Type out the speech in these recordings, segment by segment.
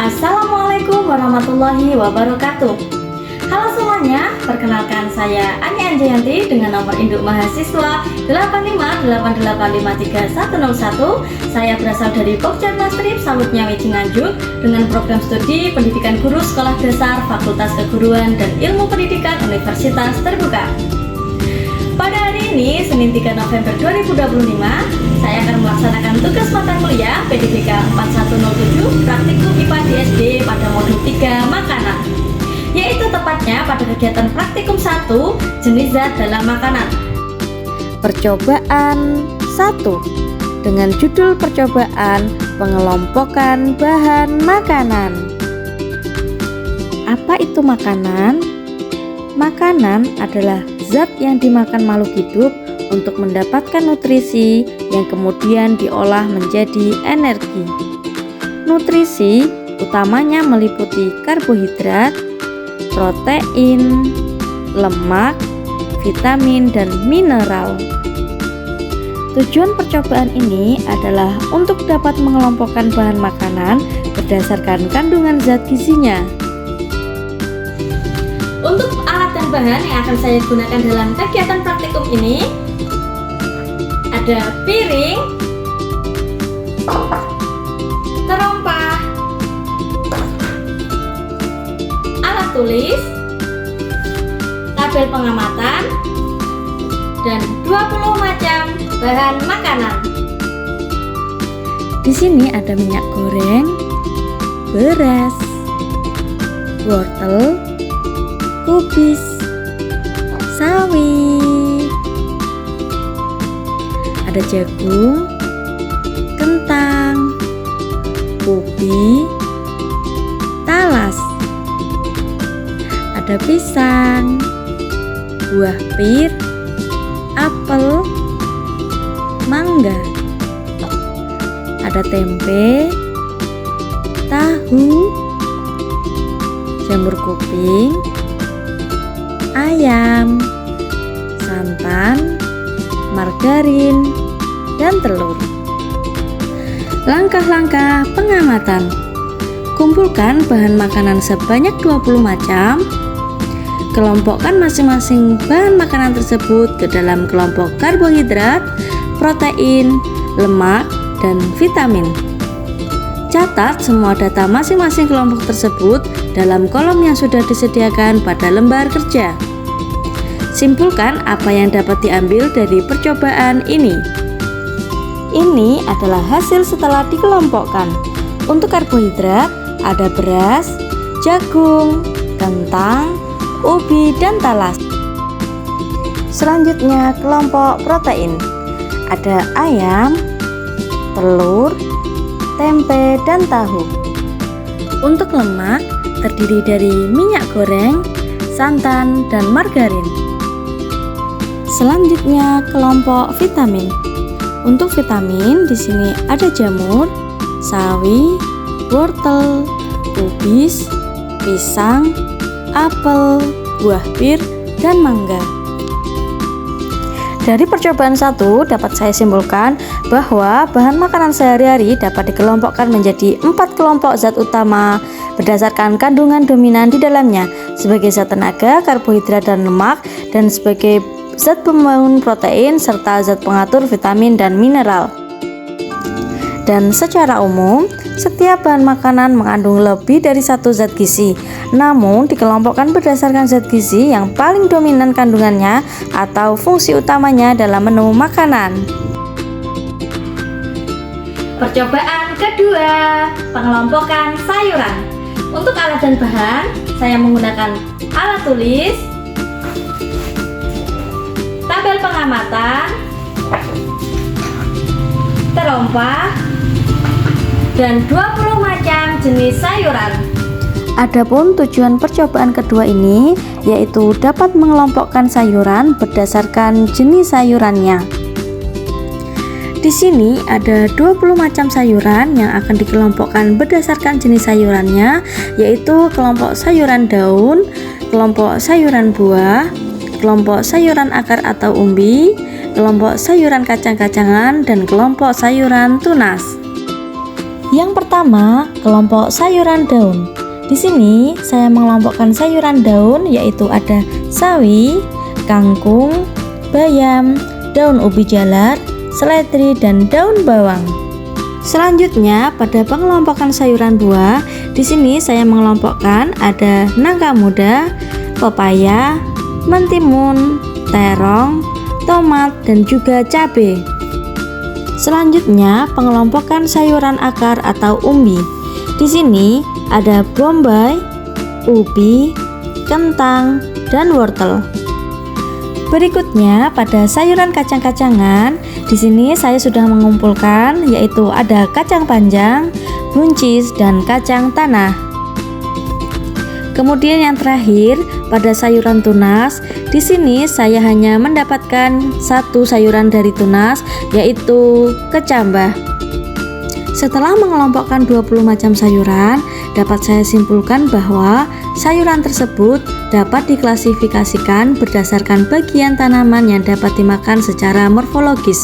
Assalamualaikum warahmatullahi wabarakatuh. Halo semuanya, perkenalkan saya Ani Anjayanti dengan nomor induk mahasiswa 858853101. Saya berasal dari Pokjarnas Trip Salut Nyawi Cinganjuk dengan program studi Pendidikan Guru Sekolah Dasar Fakultas Keguruan dan Ilmu Pendidikan Universitas Terbuka. Pada hari ini, Senin 3 November 2025, saya akan melaksanakan tugas mata kuliah PDBK 4107 Praktikum IPA di SD pada modul 3 Makanan, yaitu tepatnya pada kegiatan Praktikum 1 Jenis Zat dalam Makanan. Percobaan 1 dengan judul percobaan pengelompokan bahan makanan. Apa itu makanan? Makanan adalah zat yang dimakan makhluk hidup untuk mendapatkan nutrisi yang kemudian diolah menjadi energi. Nutrisi utamanya meliputi karbohidrat, protein, lemak, vitamin, dan mineral. Tujuan percobaan ini adalah untuk dapat mengelompokkan bahan makanan berdasarkan kandungan zat gizinya. Untuk alat dan bahan yang akan saya gunakan dalam kegiatan praktikum ini ada piring, terompah, alat tulis, tabel pengamatan, dan 20 macam bahan makanan. Di sini ada minyak goreng, beras, wortel, kubis, sawi, ada jagung, kentang, ubi, talas, ada pisang, buah pir, apel, mangga, ada tempe, tahu, jamur kuping, ayam, santan, margarin, dan telur. Langkah-langkah pengamatan: kumpulkan bahan makanan sebanyak 20 macam. Kelompokkan masing-masing bahan makanan tersebut ke dalam kelompok karbohidrat, protein, lemak, dan vitamin. Catat semua data masing-masing kelompok tersebut dalam kolom yang sudah disediakan pada lembar kerja. Simpulkan apa yang dapat diambil dari percobaan ini. Ini adalah hasil setelah dikelompokkan. Untuk karbohidrat ada beras, jagung, kentang, ubi, dan talas. Selanjutnya kelompok protein. Ada ayam, telur, tempe, dan tahu. Untuk lemak terdiri dari minyak goreng, santan, dan margarin. Selanjutnya kelompok vitamin. Untuk vitamin di sini ada jamur, sawi, wortel, kubis, pisang, apel, buah pir, dan mangga. Dari percobaan 1 dapat saya simpulkan bahwa bahan makanan sehari-hari dapat dikelompokkan menjadi 4 kelompok zat utama berdasarkan kandungan dominan di dalamnya, sebagai zat tenaga, karbohidrat, dan lemak, dan sebagai zat pembangun protein, serta zat pengatur vitamin dan mineral. Dan secara umum, setiap bahan makanan mengandung lebih dari satu zat gizi, namun dikelompokkan berdasarkan zat gizi yang paling dominan kandungannya atau fungsi utamanya dalam menu makanan. Percobaan kedua, pengelompokan sayuran. Untuk alat dan bahan, saya menggunakan alat tulis, tabel pengamatan, terompah, dan 20 macam jenis sayuran. Adapun tujuan percobaan kedua ini yaitu dapat mengelompokkan sayuran berdasarkan jenis sayurannya. Di sini ada 20 macam sayuran yang akan dikelompokkan berdasarkan jenis sayurannya, yaitu kelompok sayuran daun, kelompok sayuran buah, kelompok sayuran akar atau umbi, kelompok sayuran kacang-kacangan, dan kelompok sayuran tunas. Yang pertama, kelompok sayuran daun. Di sini saya mengelompokkan sayuran daun yaitu ada sawi, kangkung, bayam, daun ubi jalar, seledri, dan daun bawang. Selanjutnya, pada pengelompokan sayuran buah, di sini saya mengelompokkan ada nangka muda, pepaya, mentimun, terong, tomat, dan juga cabai. Selanjutnya, pengelompokan sayuran akar atau umbi. Di sini ada bombay, ubi, kentang, dan wortel. Berikutnya, pada sayuran kacang-kacangan, di sini saya sudah mengumpulkan yaitu ada kacang panjang, buncis, dan kacang tanah. Kemudian yang terakhir, pada sayuran tunas, di sini saya hanya mendapatkan satu sayuran dari tunas yaitu kecambah. Setelah mengelompokkan 20 macam sayuran, dapat saya simpulkan bahwa sayuran tersebut dapat diklasifikasikan berdasarkan bagian tanaman yang dapat dimakan secara morfologis.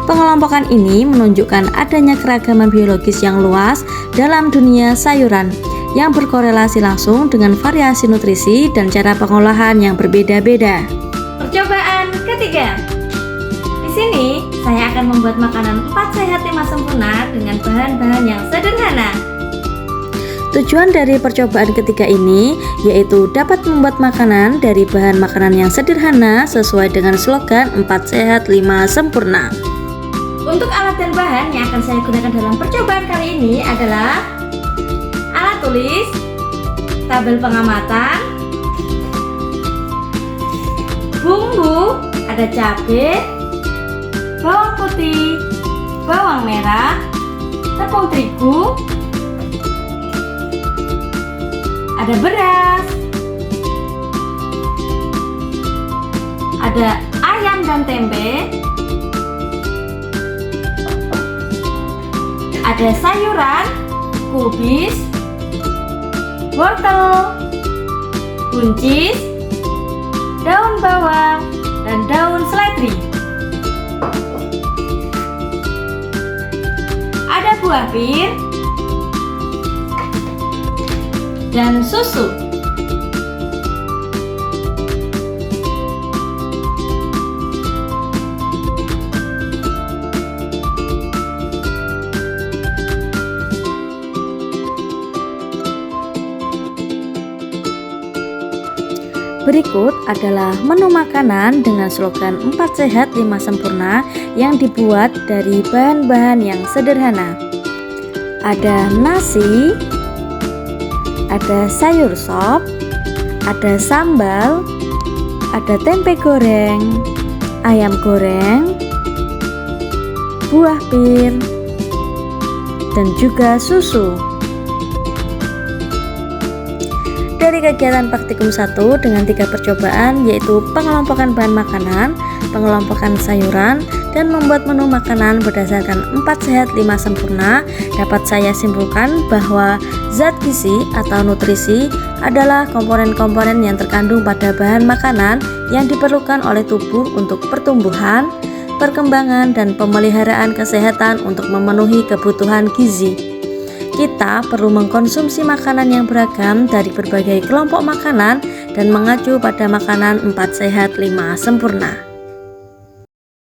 Pengelompokan ini menunjukkan adanya keragaman biologis yang luas dalam dunia sayuran yang berkorelasi langsung dengan variasi nutrisi dan cara pengolahan yang berbeda-beda. Percobaan ketiga. Di sini saya akan membuat makanan 4 sehat 5 sempurna dengan bahan-bahan yang sederhana. Tujuan dari percobaan ketiga ini yaitu dapat membuat makanan dari bahan makanan yang sederhana sesuai dengan slogan 4 sehat 5 sempurna. Untuk alat dan bahan yang akan saya gunakan dalam percobaan kali ini adalah alat tulis, tabel pengamatan, bumbu, ada cabai, bawang putih, bawang merah, tepung terigu, ada beras, ada ayam dan tempe, ada sayuran, kubis, wortel, buncis, daun bawang, dan daun seledri. Ada buah pir dan susu. Berikut adalah menu makanan dengan slogan 4 sehat 5 sempurna yang dibuat dari bahan-bahan yang sederhana. Ada nasi, ada sayur sop, ada sambal, ada tempe goreng, ayam goreng, buah pir, dan juga susu. Dari kegiatan praktikum 1 dengan 3 percobaan yaitu pengelompokan bahan makanan, pengelompokan sayuran, dan membuat menu makanan berdasarkan 4 sehat 5 sempurna, dapat saya simpulkan bahwa zat gizi atau nutrisi adalah komponen-komponen yang terkandung pada bahan makanan yang diperlukan oleh tubuh untuk pertumbuhan, perkembangan, dan pemeliharaan kesehatan untuk memenuhi kebutuhan gizi. Kita perlu mengkonsumsi makanan yang beragam dari berbagai kelompok makanan dan mengacu pada makanan 4 sehat 5 sempurna.